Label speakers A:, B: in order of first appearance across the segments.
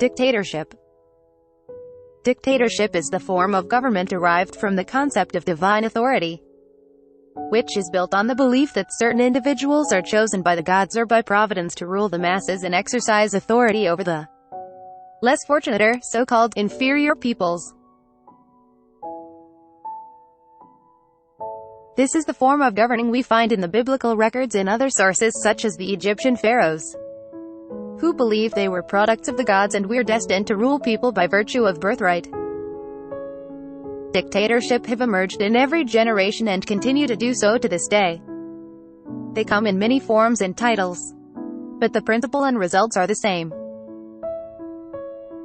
A: Dictatorship. Dictatorship is the form of government derived from the concept of divine authority, which is built on the belief that certain individuals are chosen by the gods or by providence to rule the masses and exercise authority over the less fortunate or so-called inferior peoples. This is the form of governing we find in the biblical records and other sources such as the Egyptian pharaohs, who believed they were products of the gods and were destined to rule people by virtue of birthright. Dictatorship have emerged in every generation and continue to do so to this day. They come in many forms and titles, but the principle and results are the same.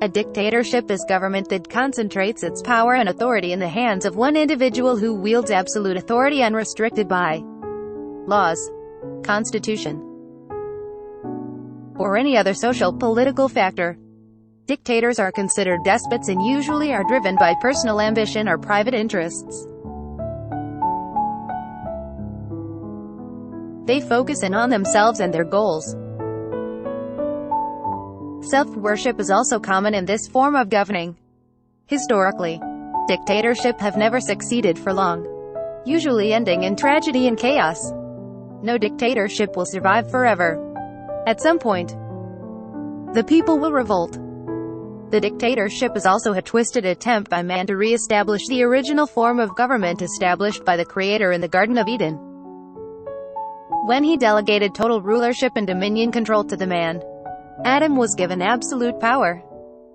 A: A dictatorship is government that concentrates its power and authority in the hands of one individual who wields absolute authority unrestricted by laws, constitution, or any other social political factor. Dictators are considered despots and usually are driven by personal ambition or private interests. They focus in on themselves and their goals. Self-worship is also common in this form of governing. Historically, dictatorship have never succeeded for long, usually ending in tragedy and chaos. No dictatorship will survive forever. At some point, the people will revolt. The dictatorship is also a twisted attempt by man to re-establish the original form of government established by the Creator in the Garden of Eden, when he delegated total rulership and dominion control to the man. Adam was given absolute power,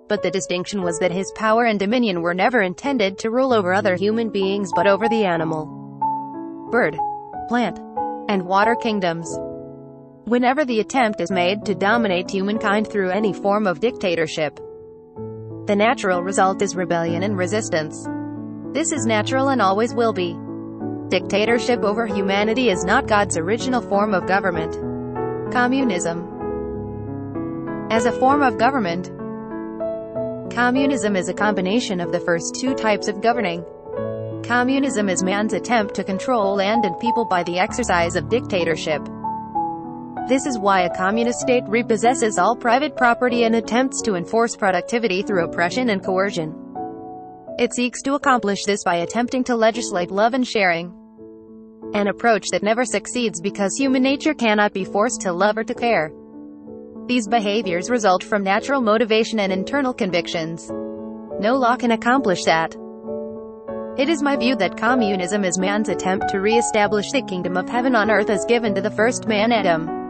A: but the distinction was that his power and dominion were never intended to rule over other human beings but over the animal, bird, plant, and water kingdoms. Whenever the attempt is made to dominate humankind through any form of dictatorship, the natural result is rebellion and resistance. This is natural and always will be. Dictatorship over humanity is not God's original form of government. Communism. As a form of government, communism is a combination of the first two types of governing. Communism is man's attempt to control land and people by the exercise of dictatorship. This is why a communist state repossesses all private property and attempts to enforce productivity through oppression and coercion. It seeks to accomplish this by attempting to legislate love and sharing, an approach that never succeeds because human nature cannot be forced to love or to care. These behaviors result from natural motivation and internal convictions. No law can accomplish that. It is my view that communism is man's attempt to re-establish the kingdom of heaven on earth as given to the first man Adam,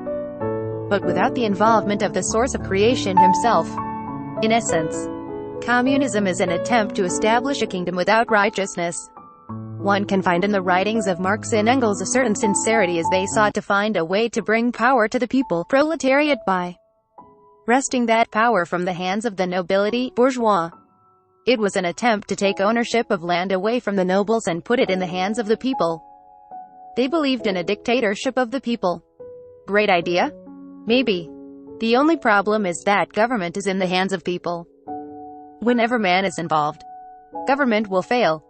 A: but without the involvement of the source of creation himself. In essence, communism is an attempt to establish a kingdom without righteousness. One can find in the writings of Marx and Engels a certain sincerity as they sought to find a way to bring power to the people, proletariat, by wresting that power from the hands of the nobility, bourgeois. It was an attempt to take ownership of land away from the nobles and put it in the hands of the people. They believed in a dictatorship of the people. Great idea? Maybe. The only problem is that government is in the hands of people. Whenever man is involved, government will fail.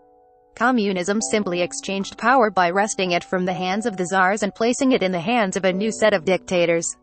A: Communism simply exchanged power by wresting it from the hands of the czars and placing it in the hands of a new set of dictators.